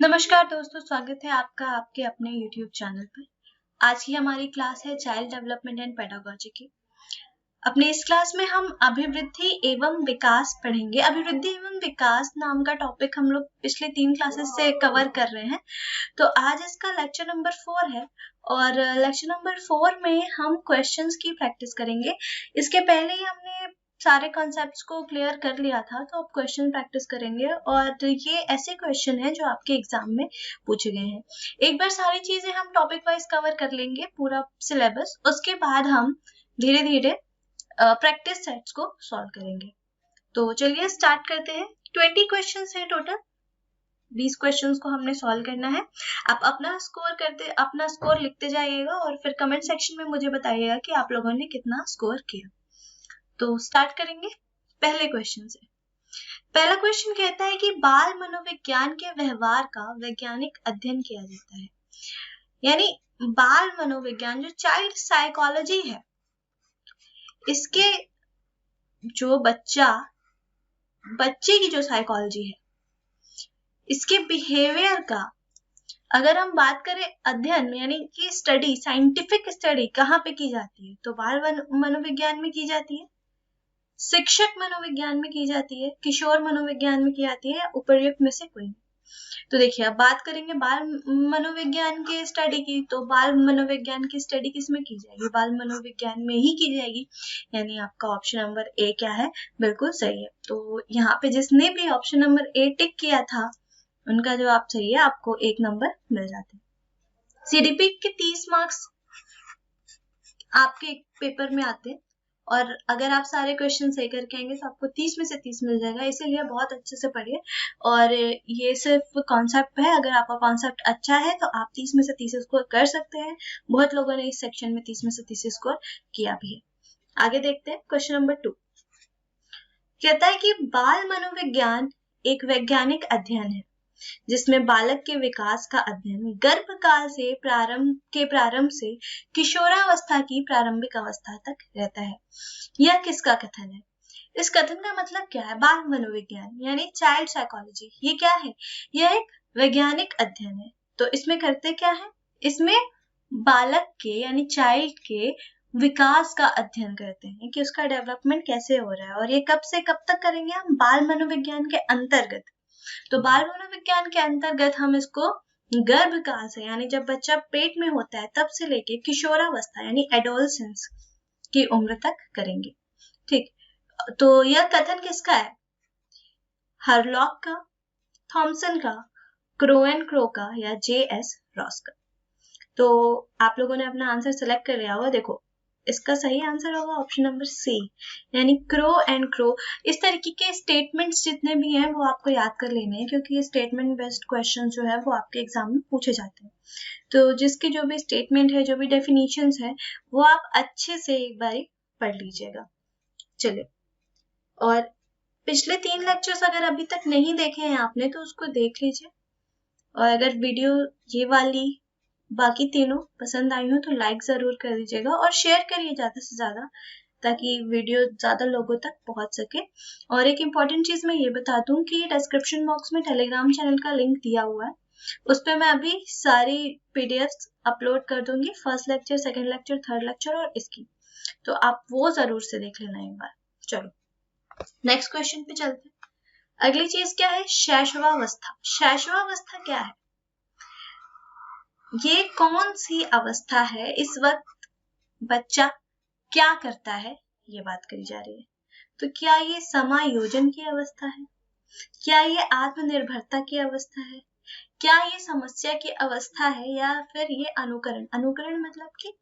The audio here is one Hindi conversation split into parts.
नमस्कार दोस्तों, स्वागत है आपका आपके अपने YouTube चैनल पर। आज की हमारी क्लास है चाइल्ड डेवलपमेंट एंड पेडागोजी की। अपने इस क्लास में हम अभिवृद्धि एवं विकास पढ़ेंगे। अभिवृद्धि एवं विकास नाम का टॉपिक हम लोग पिछले 3 क्लासेस से कवर कर रहे हैं। तो आज इसका लेक्चर नंबर 4 है और लेक्चर नंबर 4 में हम क्वेश्चंस की प्रैक्टिस करेंगे। इसके पहले ही हमने सारे कॉन्सेप्ट्स को क्लियर कर लिया था, तो अब क्वेश्चन प्रैक्टिस करेंगे और ये ऐसे क्वेश्चन हैं जो आपके एग्जाम में पूछे गए हैं। एक बार सारी चीजें हम टॉपिक वाइज कवर कर लेंगे, पूरा सिलेबस। उसके बाद हम धीरे धीरे प्रैक्टिस सेट्स को सॉल्व करेंगे। तो चलिए स्टार्ट करते हैं। 20 क्वेश्चंस हैं टोटल। 20 क्वेश्चंस को हमने सॉल्व करना है। आप अपना स्कोर लिखते जाइएगा और फिर कमेंट सेक्शन में मुझे बताइएगा कि आप लोगों ने कितना स्कोर किया। तो स्टार्ट करेंगे पहले क्वेश्चन से। पहला क्वेश्चन कहता है कि बाल मनोविज्ञान के व्यवहार का वैज्ञानिक अध्ययन किया जाता है। यानी बाल मनोविज्ञान जो चाइल्ड साइकोलॉजी है, इसके जो बच्चे की जो साइकोलॉजी है, इसके बिहेवियर का अगर हम बात करें अध्ययन में, यानी कि स्टडी, साइंटिफिक स्टडी कहाँ पे की जाती है, तो बाल मनोविज्ञान में की जाती है, शिक्षक मनोविज्ञान में की जाती है, किशोर मनोविज्ञान में की जाती है, या उपर्युक्त में से कोई। तो देखिए, अब बात करेंगे बाल मनोविज्ञान के स्टडी की, तो बाल मनोविज्ञान की स्टडी किसमें की जाएगी? बाल मनोविज्ञान में ही की जाएगी। यानी आपका ऑप्शन नंबर ए क्या है? बिल्कुल सही है। तो यहाँ पे जिसने भी ऑप्शन नंबर ए टिक किया था, उनका जवाब सही है, आपको 1 नंबर मिल जाते हैं। सीडीपी के 30 मार्क्स आपके पेपर में आते हैं और अगर आप सारे क्वेश्चन सही करके आएंगे तो आपको 30 में से 30 मिल जाएगा। इसीलिए बहुत अच्छे से पढ़िए और ये सिर्फ कॉन्सेप्ट है। अगर आपका कॉन्सेप्ट अच्छा है तो आप 30 में से 30 स्कोर कर सकते हैं। बहुत लोगों ने इस सेक्शन में 30 में से 30 स्कोर किया भी है। आगे देखते हैं क्वेश्चन नंबर 2। कहता है कि बाल मनोविज्ञान एक वैज्ञानिक अध्ययन है जिसमें बालक के विकास का अध्ययन गर्भकाल से प्रारंभ से किशोरावस्था की प्रारंभिक अवस्था तक रहता है। यह किसका कथन है? इस कथन का मतलब क्या है? बाल मनोविज्ञान यानी चाइल्ड साइकोलॉजी, ये क्या है? यह एक वैज्ञानिक अध्ययन है। तो इसमें करते क्या है? इसमें बालक के यानी चाइल्ड के विकास का अध्ययन करते हैं कि उसका डेवलपमेंट कैसे हो रहा है। और ये कब से कब तक करेंगे हम? बाल मनोविज्ञान के अंतर्गत। तो बाल मनोविज्ञान के अंतर्गत हम इसको गर्भकाल से, यानी जब बच्चा पेट में होता है तब से लेके किशोरावस्था यानी एडोलसेंस की उम्र तक करेंगे। ठीक, तो यह कथन किसका है? हरलॉक का, थॉमसन का, क्रो एंड क्रो का, या जे.एस. रॉस का? तो आप लोगों ने अपना आंसर सेलेक्ट कर लिया होगा। देखो, इसका सही आंसर होगा ऑप्शन नंबर सी, यानी क्रो एंड क्रो। इस तरीके के स्टेटमेंट्स जितने भी हैं वो आपको याद कर लेने हैं, क्योंकि ये स्टेटमेंट बेस्ड क्वेश्चन जो है वो आपके एग्जाम में पूछे जाते हैं। तो जिसकी जो भी स्टेटमेंट है, जो भी डेफिनेशंस है, वो आप अच्छे से एक बार पढ़ लीजिएगा। चलिए, और पिछले 3 लेक्चर्स अगर अभी तक नहीं देखे हैं आपने तो उसको देख लीजिए। और अगर वीडियो ये वाली बाकी तीनों पसंद आई हो तो लाइक जरूर कर दीजिएगा और शेयर करिए ज्यादा से ज्यादा, ताकि वीडियो ज्यादा लोगों तक पहुंच सके। और एक इम्पॉर्टेंट चीज मैं ये बता दूं कि डिस्क्रिप्शन बॉक्स में टेलीग्राम चैनल का लिंक दिया हुआ है। उस पर मैं अभी सारी पीडीएफ अपलोड कर दूंगी, first lecture, second lecture, third lecture और इसकी। तो आप वो जरूर से देख लेना एक बार। चलो नेक्स्ट क्वेश्चन पे चलते हैं। अगली चीज क्या है? शैशवावस्था। शैशवावस्था क्या है? ये कौन सी अवस्था है? इस वक्त बच्चा क्या करता है, ये बात करी जा रही है। तो क्या ये समायोजन की अवस्था है? क्या ये आत्मनिर्भरता की अवस्था है? क्या ये समस्या की अवस्था है? या फिर ये अनुकरण? अनुकरण मतलब कि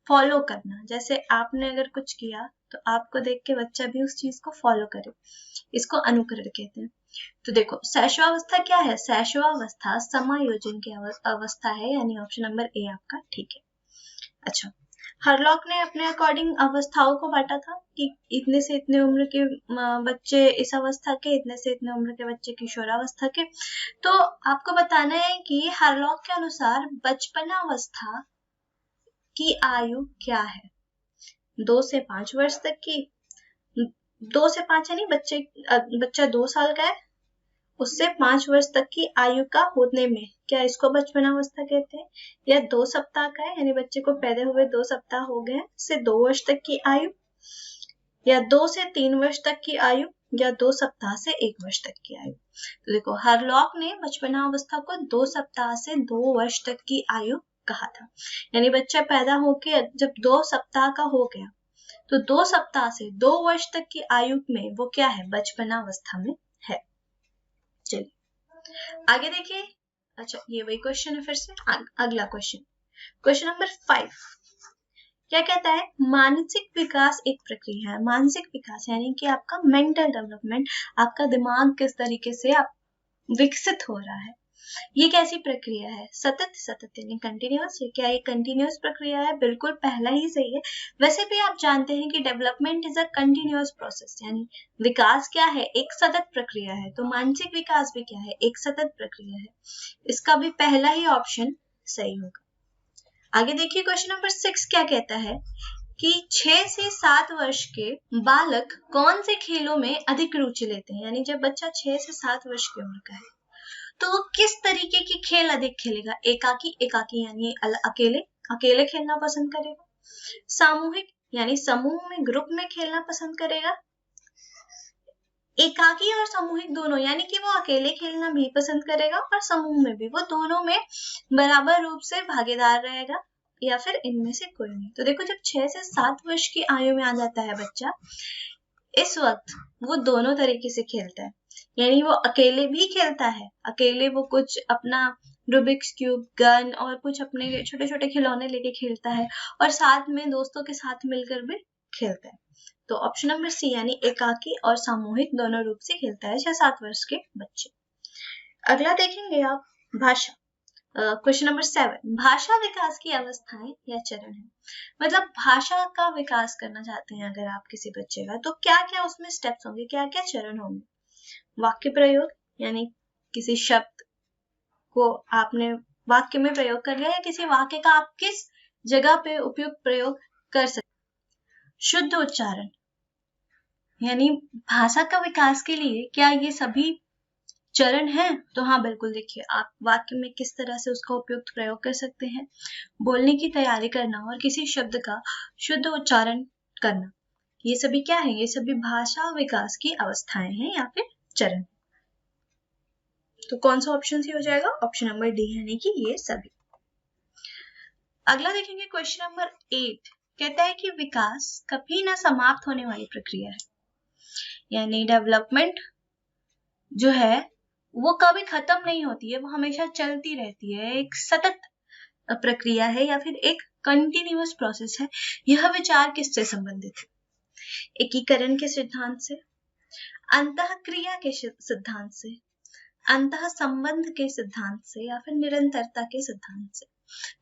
फॉलो करना। जैसे आपने अगर कुछ किया तो आपको देख के बच्चा भी उस चीज को फॉलो करे, इसको अनुकरण कहते हैं। तो देखो, शैशवावस्था क्या है? शैशवावस्था समायोजन की अवस्था है, यानी ऑप्शन नंबर ए आपका ठीक है। अच्छा, हरलॉक ने अपने अकॉर्डिंग अवस्थाओं को बांटा था कि इतने से इतने उम्र के बच्चे इस अवस्था के, इतने से इतने उम्र के बच्चे किशोरावस्था के। तो आपको बताना है कि हरलॉक के अनुसार बचपनावस्था की आयु क्या है? 2 से 5 वर्ष तक की। 2 से 5 यानी बच्चा 2 साल का है उससे 5 वर्ष तक की आयु का होने में, क्या इसको बचपनावस्था कहते हैं? या 2 सप्ताह का है, यानी बच्चे को पैदा हुए 2 सप्ताह हो गए से 2 वर्ष तक की आयु, या 2 से 3 वर्ष तक की आयु, या 2 सप्ताह से 1 वर्ष तक की आयु। तो देखो हरलॉक ने बचपनावस्था को 2 सप्ताह से 2 वर्ष तक की आयु कहा था, यानी बच्चा पैदा होके जब 2 सप्ताह का हो गया तो 2 सप्ताह से 2 वर्ष तक की आयु में वो क्या है, बचपनावस्था में है। चलिए आगे देखिए। अच्छा ये वही क्वेश्चन है फिर से। अगला क्वेश्चन नंबर 5 क्या कहता है, मानसिक विकास एक प्रक्रिया है। मानसिक विकास यानी कि आपका मेंटल डेवलपमेंट, आपका दिमाग किस तरीके से आप विकसित हो रहा है, ये कैसी प्रक्रिया है? सतत यानी कंटिन्यूअस। क्या ये कंटिन्यूअस प्रक्रिया है? बिल्कुल पहला ही सही है। वैसे भी आप जानते हैं कि development is a continuous process, यानी विकास क्या है, एक सतत प्रक्रिया है। तो मानसिक विकास भी क्या है, एक सतत प्रक्रिया है। इसका भी पहला ही ऑप्शन सही होगा। आगे देखिए क्वेश्चन नंबर 6 क्या कहता है कि 6 से 7 वर्ष के बालक कौन से खेलों में अधिक रुचि लेते हैं, यानी जब बच्चा 6 से 7 वर्ष की उम्र का है तो वो किस तरीके की खेल अधिक खेलेगा? एकाकी यानी अकेले खेलना पसंद करेगा, सामूहिक यानी समूह में ग्रुप में खेलना पसंद करेगा, एकाकी और सामूहिक दोनों यानी कि वो अकेले खेलना भी पसंद करेगा और समूह में भी, वो दोनों में बराबर रूप से भागीदार रहेगा, या फिर इनमें से कोई नहीं। तो देखो जब 6 से 7 वर्ष की आयु में आ जाता है बच्चा, इस वक्त वो दोनों तरीके से खेलता है, यानी वो अकेले भी खेलता है, अकेले वो कुछ अपना रूबिक्स क्यूब, गन और कुछ अपने छोटे छोटे खिलौने लेके खेलता है, और साथ में दोस्तों के साथ मिलकर भी खेलता है। तो ऑप्शन नंबर सी यानी एकाकी और सामूहिक दोनों रूप से खेलता है 6-7 वर्ष के बच्चे। अगला देखेंगे आप भाषा। क्वेश्चन नंबर 7 भाषा विकास की अवस्थाएं या चरण है। मतलब भाषा का विकास करना चाहते हैं अगर आप किसी बच्चे का, तो क्या क्या उसमें स्टेप्स होंगे, क्या क्या चरण होंगे? वाक्य प्रयोग, यानी किसी शब्द को आपने वाक्य में प्रयोग कर लिया, या किसी वाक्य का आप किस जगह पे उपयुक्त प्रयोग कर सकते। शुद्ध उच्चारण, यानी भाषा का विकास के लिए क्या ये सभी चरण है? तो हाँ बिल्कुल, देखिए आप वाक्य में किस तरह से उसका उपयुक्त प्रयोग कर सकते हैं, बोलने की तैयारी करना और किसी शब्द का शुद्ध उच्चारण करना, ये सभी क्या है, ये सभी भाषा विकास की अवस्थाएं हैं या फिर चरण। तो कौन सा ऑप्शन सी हो जाएगा? ऑप्शन नंबर डी, यानी कि ये सभी। अगला देखेंगे क्वेश्चन नंबर 8 कहता है कि विकास कभी ना समाप्त होने वाली प्रक्रिया है, यानी डेवलपमेंट जो है वो कभी खत्म नहीं होती है, वो हमेशा चलती रहती है, एक सतत प्रक्रिया है या फिर एक कंटिन्यूअस प्रोसेस है। यह विचार किससे संबंधित है? एकीकरण के सिद्धांत से, अंतःक्रिया के सिद्धांत से, अंतः संबंध के सिद्धांत से, या फिर निरंतरता के सिद्धांत से।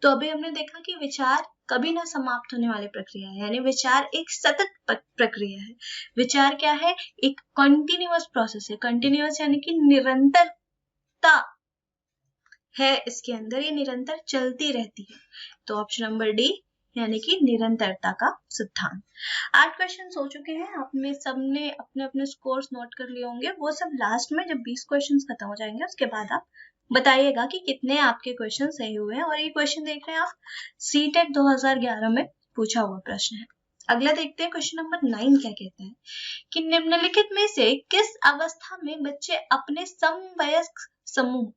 तो अभी हमने देखा कि विचार कभी ना समाप्त होने वाली प्रक्रिया है, यानी विचार एक सतत प्रक्रिया है। विचार क्या है? एक कंटिन्यूअस प्रोसेस है। कंटिन्यूअस यानी कि निरंतरता है इसके अंदर, ये निरंतर चलती रहती है। तो ऑप्शन नंबर डी यानी कि निरंतरता का सिद्धांत। 8 क्वेश्चन हो चुके हैं, आपने सबने अपने अपने स्कोर्स नोट कर लिए होंगे, वो सब लास्ट में जब 20 क्वेश्चन खत्म हो जाएंगे उसके बाद आप बताइएगा कि कितने आपके क्वेश्चन सही हुए हैं। और ये क्वेश्चन देख रहे हैं आप, सीटेट 2011 में पूछा हुआ प्रश्न है। अगला देखते हैं क्वेश्चन नंबर 9 क्या कहता है कि निम्नलिखित में से किस अवस्था में बच्चे अपने समवयस्क समूह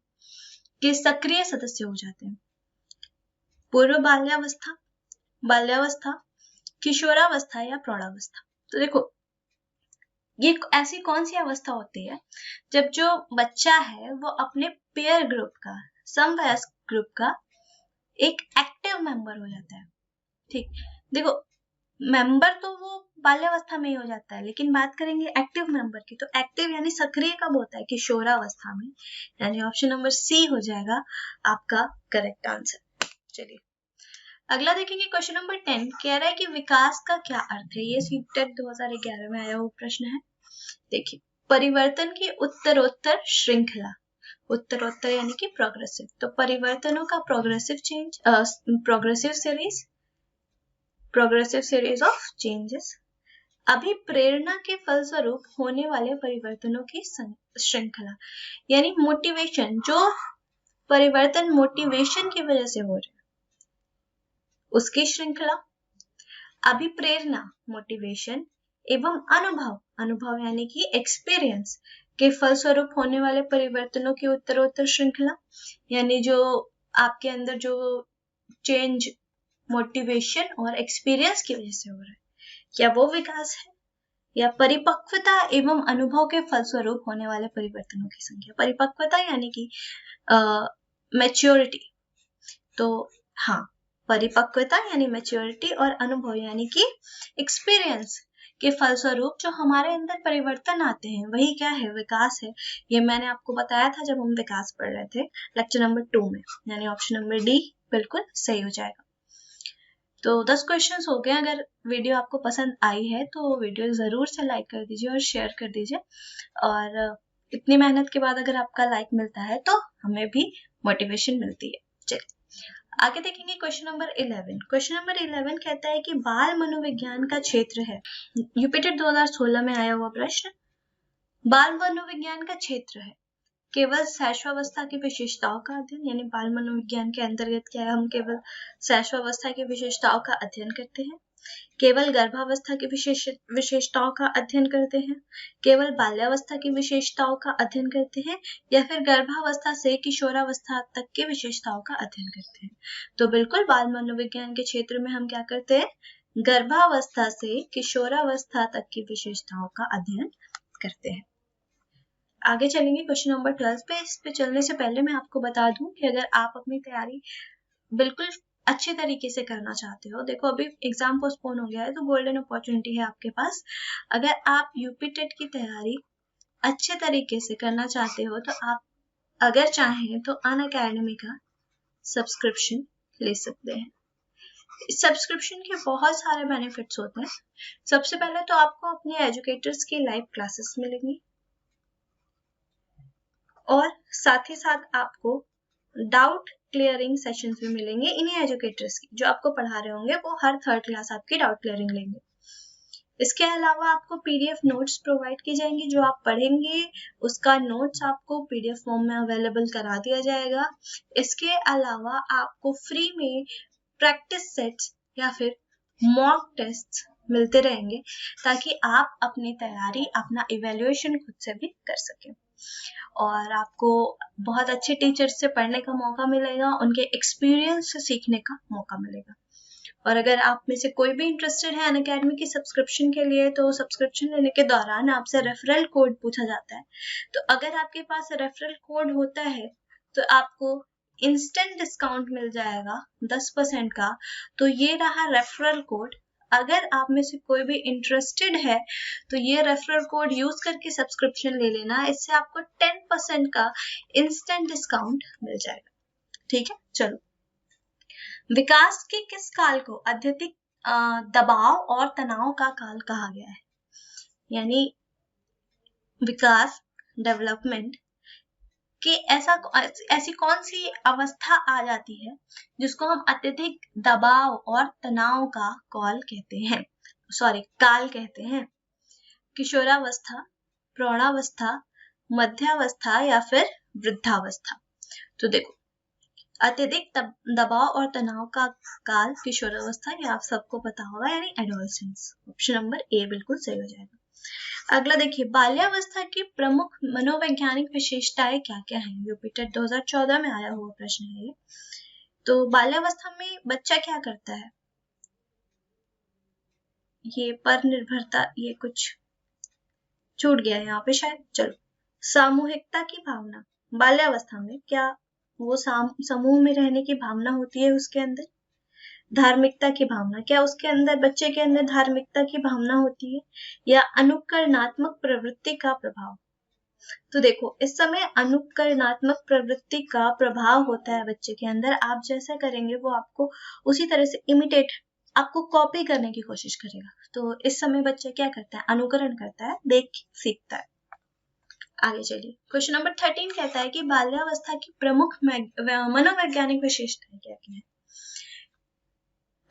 के सक्रिय सदस्य हो जाते हैं? पूर्व बाल्यावस्था, किशोरावस्था या प्रौढ़ावस्था। तो देखो ये ऐसी कौन सी अवस्था होती है जब जो बच्चा है वो अपने पेयर ग्रुप का, समवयस्क ग्रुप का एक एक्टिव मेंबर हो जाता है। ठीक, देखो मेंबर तो वो बाल्यावस्था में ही हो जाता है, लेकिन बात करेंगे एक्टिव मेंबर की, तो एक्टिव यानी सक्रिय कब होता है? किशोरावस्था में, यानी ऑप्शन नंबर सी हो जाएगा आपका करेक्ट आंसर। चलिए अगला देखेंगे क्वेश्चन नंबर 10 कह रहा है कि विकास का क्या अर्थ है। ये सीटेट 2011 में आया हुआ प्रश्न है। देखिए, परिवर्तन की उत्तरोत्तर श्रृंखला, उत्तरोत्तर यानी कि प्रोग्रेसिव, तो परिवर्तनों का progressive change, progressive series of changes, अभिप्रेरणा के फलस्वरूप होने वाले परिवर्तनों की श्रृंखला, यानी मोटिवेशन, जो परिवर्तन मोटिवेशन की वजह से हो रहे हैं उसकी श्रृंखला। अभिप्रेरणा मोटिवेशन एवं अनुभव यानी कि एक्सपीरियंस के फलस्वरूप होने वाले परिवर्तनों की उत्तरोत्तर श्रृंखला, यानी जो आपके अंदर जो चेंज मोटिवेशन और एक्सपीरियंस की वजह से हो रहा है, क्या वो विकास है? या परिपक्वता एवं अनुभव के फलस्वरूप होने वाले परिवर्तनों की संख्या। परिपक्वता यानी कि मैच्योरिटी, तो हाँ, परिपक्वता यानी मैच्योरिटी और अनुभव यानी कि एक्सपीरियंस के फलस्वरूप जो हमारे अंदर परिवर्तन आते हैं वही क्या है? विकास है। ये मैंने आपको बताया था जब हम विकास पढ़ रहे थे लेक्चर नंबर 2 में, यानी ऑप्शन नंबर डी बिल्कुल सही हो जाएगा। तो 10 क्वेश्चंस हो गए। अगर वीडियो आपको पसंद आई है तो वीडियो जरूर से लाइक कर दीजिए और शेयर कर दीजिए, और इतनी मेहनत के बाद अगर आपका लाइक मिलता है तो हमें भी मोटिवेशन मिलती है। चलिए आगे देखेंगे क्वेश्चन नंबर 11। क्वेश्चन नंबर 11 कहता है कि बाल मनोविज्ञान का क्षेत्र है, यूपीटेट 2016 में आया हुआ प्रश्न, बाल मनोविज्ञान का क्षेत्र है केवल शैशवावस्था की विशेषताओं का अध्ययन, यानी बाल मनोविज्ञान के अंतर्गत क्या है? हम केवल शैशवावस्था की विशेषताओं का अध्ययन करते हैं, केवल गर्भावस्था की विशेषताओं का अध्ययन करते हैं, केवल बाल्यावस्था की विशेषताओं का अध्ययन करते हैं, या फिर गर्भावस्था से किशोरावस्था तक की विशेषताओं का अध्ययन करते हैं। तो बिल्कुल बाल मनोविज्ञान के क्षेत्र में हम क्या करते हैं? गर्भावस्था से किशोरावस्था तक की विशेषताओं का अध्ययन करते हैं। आगे चलेंगे क्वेश्चन नंबर 12 पे। इस पे चलने से पहले मैं आपको बता दूं कि अगर आप अपनी तैयारी बिल्कुल अच्छे तरीके से करना चाहते हो, देखो अभी एग्जाम पोस्टपोन हो गया है तो गोल्डन अपॉर्चुनिटी है आपके पास। अगर आप यूपी टेट की तैयारी अच्छे तरीके से करना चाहते हो तो आप अगर चाहें तो अनअकैडमी का सब्सक्रिप्शन ले सकते हैं। इस सब्सक्रिप्शन के बहुत सारे बेनिफिट्स होते हैं। सबसे पहले तो आपको अपने एजुकेटर्स की लाइव क्लासेस मिलेंगी, और साथ ही साथ आपको डाउट क्लियरिंग सेशंस भी मिलेंगे इन्हीं एजुकेटर्स की, जो आपको पढ़ा रहे होंगे वो हर थर्ड क्लास आपकी डाउट क्लियरिंग लेंगे। इसके अलावा आपको पीडीएफ नोट्स प्रोवाइड की जाएंगी, जो आप पढ़ेंगे उसका नोट्स आपको पीडीएफ फॉर्म में अवेलेबल करा दिया जाएगा। इसके अलावा आपको फ्री में प्रैक्टिस सेट्स या फिर मॉक टेस्ट मिलते रहेंगे, ताकि आप अपनी तैयारी, अपना इवैल्यूएशन खुद से भी कर सकें, और आपको बहुत अच्छे टीचर से पढ़ने का मौका मिलेगा, उनके एक्सपीरियंस से सीखने का मौका मिलेगा। और अगर आप में से कोई भी इंटरेस्टेड है अनअकैडमी की सब्सक्रिप्शन के लिए, तो सब्सक्रिप्शन लेने के दौरान आपसे रेफरल कोड पूछा जाता है। तो अगर आपके पास रेफरल कोड होता है तो आपको इंस्टेंट डिस्काउंट मिल जाएगा 10% का। तो ये रहा रेफरल कोड। अगर आप में से कोई भी इंटरेस्टेड है तो ये रेफरल कोड यूज करके सब्सक्रिप्शन ले लेना, इससे आपको 10% का इंस्टेंट डिस्काउंट मिल जाएगा। ठीक है, चलो। विकास के किस काल को अत्यधिक दबाव और तनाव का काल कहा गया है? यानी विकास, डेवलपमेंट कि ऐसी कौन सी अवस्था आ जाती है जिसको हम अत्यधिक दबाव और तनाव का काल कहते हैं? किशोरावस्था, प्रौढ़ावस्था, मध्यावस्था या फिर वृद्धावस्था? तो देखो, अत्यधिक दबाव और तनाव का काल किशोरावस्था, ये आप सबको पता होगा, यानी एडोलसेंस। ऑप्शन नंबर ए बिल्कुल सही हो जाएगा। अगला देखिए, बाल्यावस्था की प्रमुख मनोवैज्ञानिक विशेषताएं क्या क्या हैं? यूपीटेट 2014 में आया हुआ प्रश्न है ये। तो बाल्यावस्था में बच्चा क्या करता है? ये पर निर्भरता, ये कुछ छूट गया है यहाँ पे शायद। चलो, सामूहिकता की भावना, बाल्यावस्था में क्या वो समूह में रहने की भावना होती है उसके अंदर? धार्मिकता की भावना, क्या उसके अंदर, बच्चे के अंदर धार्मिकता की भावना होती है? या अनुकरणात्मक प्रवृत्ति का प्रभाव? तो देखो, इस समय अनुकरणात्मक प्रवृत्ति का प्रभाव होता है बच्चे के अंदर। आप जैसा करेंगे वो आपको उसी तरह से इमिटेट, आपको कॉपी करने की कोशिश करेगा। तो इस समय बच्चा क्या करता है? अनुकरण करता है, देख सीखता है। आगे चलिए, क्वेश्चन नंबर 13 कहता है कि बाल्यावस्था की प्रमुख मनोवैज्ञानिक विशेषताएं क्या क्या है?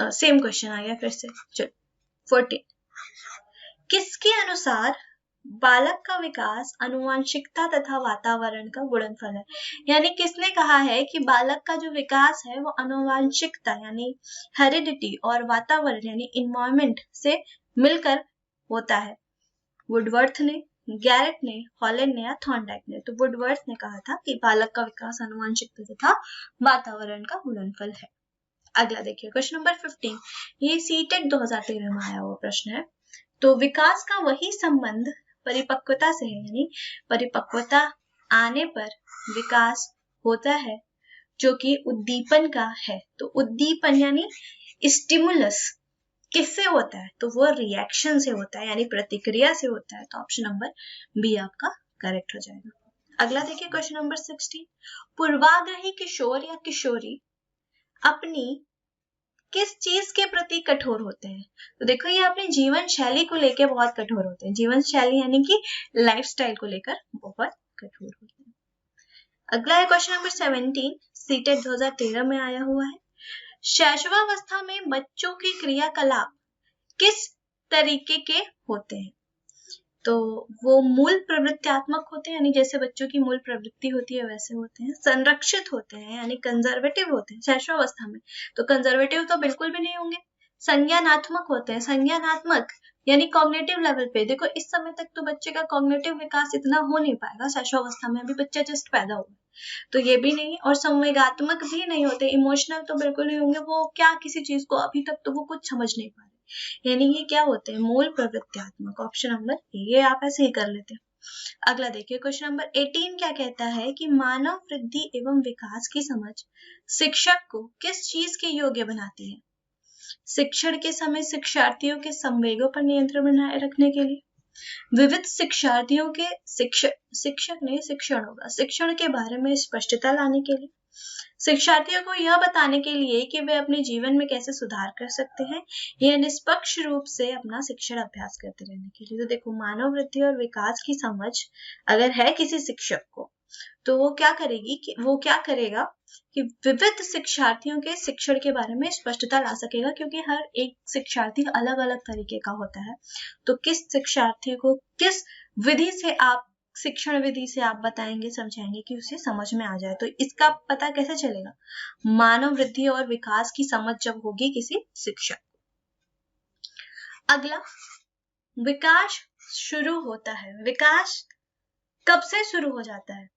सेम क्वेश्चन आ गया फिर से। चलो, 14, किसके अनुसार बालक का विकास आनुवंशिकता तथा वातावरण का गुणनफल है? यानी किसने कहा है कि बालक का जो विकास है वो आनुवंशिकता यानी हेरिडिटी और वातावरण यानी इन्वायरमेंट से मिलकर होता है? वुडवर्थ ने, गैरेट ने, हॉलैंड ने या थॉर्नडाइक ने? तो वुडवर्थ ने कहा था कि बालक का विकास आनुवंशिकता तथा वातावरण का गुणनफल है। अगला देखिए क्वेश्चन नंबर 15, ये सीटेट 2013 में आया हुआ प्रश्न है। तो विकास का वही संबंध परिपक्वता से है, यानी परिपक्वता आने पर विकास होता है जो कि उद्दीपन का है। तो उद्दीपन यानी स्टिमुलस किससे होता है? तो वो रिएक्शन से होता है यानी प्रतिक्रिया से होता है। तो ऑप्शन नंबर बी आपका करेक्ट हो जाएगा। अगला देखिए क्वेश्चन नंबर 16, पूर्वाग्रही किशोर या किशोरी अपनी किस चीज के प्रति कठोर होते हैं? तो देखो ये अपनी जीवन शैली को लेकर बहुत कठोर होते हैं। जीवन शैली यानी कि लाइफस्टाइल को लेकर बहुत कठोर होते हैं। अगला है क्वेश्चन नंबर 17, सीटेट 2013 में आया हुआ है। शैशवावस्था में बच्चों की क्रियाकलाप किस तरीके के होते हैं? तो वो मूल प्रवृत्त्यात्मक होते हैं, यानी जैसे बच्चों की मूल प्रवृत्ति होती है वैसे होते हैं। संरक्षित होते हैं यानी कंजर्वेटिव होते हैं शैशवावस्था में। तो कंजर्वेटिव तो बिल्कुल भी नहीं होंगे। संज्ञानात्मक होते हैं। संज्ञानात्मक यानी कॉग्निटिव लेवल पे। देखो इस समय तक तो बच्चे का कॉग्निटिव विकास इतना हो नहीं पाएगा शैशवावस्था में, अभी बच्चा जस्ट पैदा हुआ, तो ये भी नहीं। और संवेगात्मक भी नहीं होते, इमोशनल तो बिल्कुल नहीं होंगे। वो क्या किसी चीज को अभी तक तो वो कुछ समझ नहीं पा रहे, यानी ये क्या होते हैं? मूल प्रवृत्त्यात्मक। ऑप्शन नंबर ये आप ऐसे ही कर लेते हैं। अगला देखिए क्वेश्चन नंबर 18 क्या कहता है कि मानव वृद्धि एवं विकास की समझ शिक्षक को किस चीज के योग्य बनाती है? शिक्षण के समय शिक्षार्थियों के संवेगों पर नियंत्रण बनाए रखने के लिए, विविध शिक्षार्थियों के शिक्षक ने शिक्षण के बारे में स्पष्टता लाने के लिए, शिक्षार्थियों को यह बताने के लिए कि वे अपने जीवन में कैसे सुधार कर सकते हैं, यह निष्पक्ष रूप से अपना शिक्षण अभ्यास करते रहने के लिए। तो देखो मानव वृद्धि और विकास की समझ अगर है किसी शिक्षक को, तो वो क्या करेगा कि विविध शिक्षार्थियों के शिक्षण के बारे में स्पष्टता ला सकेगा, क्योंकि हर एक शिक्षार्थी अलग अलग तरीके का होता है। तो किस शिक्षार्थी को किस विधि से आप शिक्षण विधि से आप बताएंगे समझाएंगे कि उसे समझ में आ जाए, तो इसका पता कैसे चलेगा? मानव वृद्धि और विकास की समझ जब होगी किसी शिक्षक। अगला, विकास शुरू होता है। विकास कब से शुरू हो जाता है?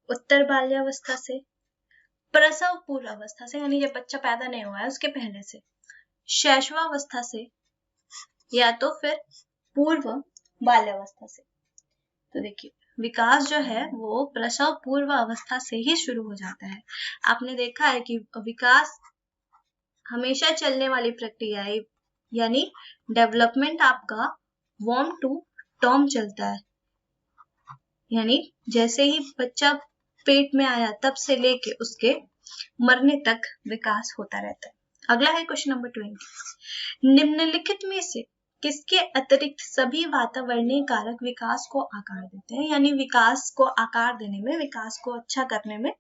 उत्तर बाल्यावस्था से, प्रसव पूर्व अवस्था से यानी जब बच्चा पैदा नहीं हुआ है उसके पहले से, शैशवावस्था से, या तो फिर पूर्व बाल्यावस्था से। तो देखिए विकास जो है वो प्रसव पूर्व अवस्था से ही शुरू हो जाता है। आपने देखा है कि विकास हमेशा चलने वाली प्रक्रिया है, यानी डेवलपमेंट आपका वॉर्म टू टर्म चलता है, यानी जैसे ही बच्चा पेट में आया तब से लेके उसके मरने तक विकास होता रहता है। अगला है क्वेश्चन नंबर 20, निम्नलिखित में से किसके अतिरिक्त सभी वातावरणीय कारक विकास को आकार देते हैं? यानी विकास को आकार देने में, विकास को अच्छा करने में,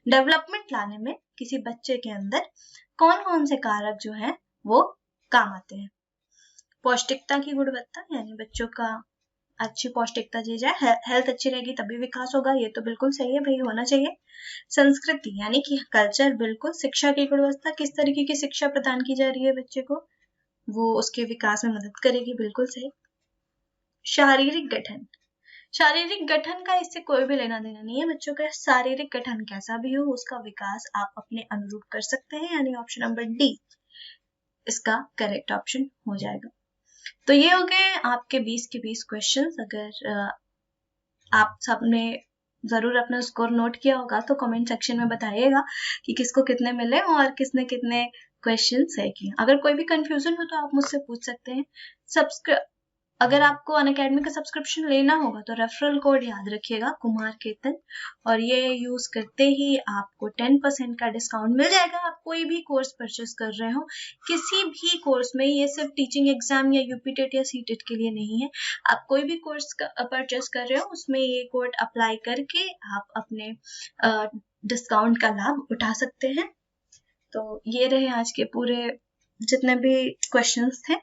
डेवलपमेंट लाने में किसी बच्चे के अंदर कौन कौन से कारक जो है वो काम आते हैं? पौष्टिकता की गुणवत्ता, यानी बच्चों का अच्छी पौष्टिकता दी जाए, हेल्थ अच्छी रहेगी तभी विकास होगा, ये तो बिल्कुल सही है भाई, होना चाहिए। संस्कृति यानी कि कल्चर, बिल्कुल। शिक्षा की गुणवत्ता, किस तरीके की शिक्षा प्रदान की जा रही है बच्चे को, वो उसके विकास में मदद करेगी, बिल्कुल सही। शारीरिक गठन, शारीरिक गठन का इससे कोई भी लेना देना नहीं है। बच्चों का शारीरिक गठन कैसा भी हो उसका विकास आप अपने अनुरूप कर सकते हैं, यानी ऑप्शन नंबर डी इसका करेक्ट ऑप्शन हो जाएगा। तो ये हो गए आपके 20 के 20 क्वेश्चंस। अगर आप सबने जरूर अपना स्कोर नोट किया होगा तो कमेंट सेक्शन में बताइएगा कि किसको कितने मिले और किसने कितने क्वेश्चन सही किए। अगर कोई भी कंफ्यूजन हो तो आप मुझसे पूछ सकते हैं। अगर आपको अनअकैडमी का सब्सक्रिप्शन लेना होगा तो रेफरल कोड याद रखिएगा, कुमार केतन, और ये यूज करते ही आपको 10% का डिस्काउंट मिल जाएगा। आप कोई भी कोर्स परचेस कर रहे हो, किसी भी कोर्स में, ये सिर्फ टीचिंग एग्जाम या यूपीटेट या सीटेट के लिए नहीं है। आप कोई भी कोर्स परचेस कर रहे हो उसमें ये कोड अप्लाई करके आप अपने डिस्काउंट का लाभ उठा सकते हैं। तो ये रहे आज के पूरे जितने भी क्वेश्चंस थे।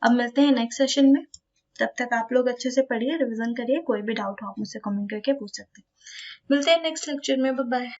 अब मिलते हैं नेक्स्ट सेशन में, तब तक आप लोग अच्छे से पढ़िए, रिवीजन करिए, कोई भी डाउट हो आप मुझसे कमेंट करके पूछ सकते हैं। मिलते हैं नेक्स्ट लेक्चर में, बाय बाय।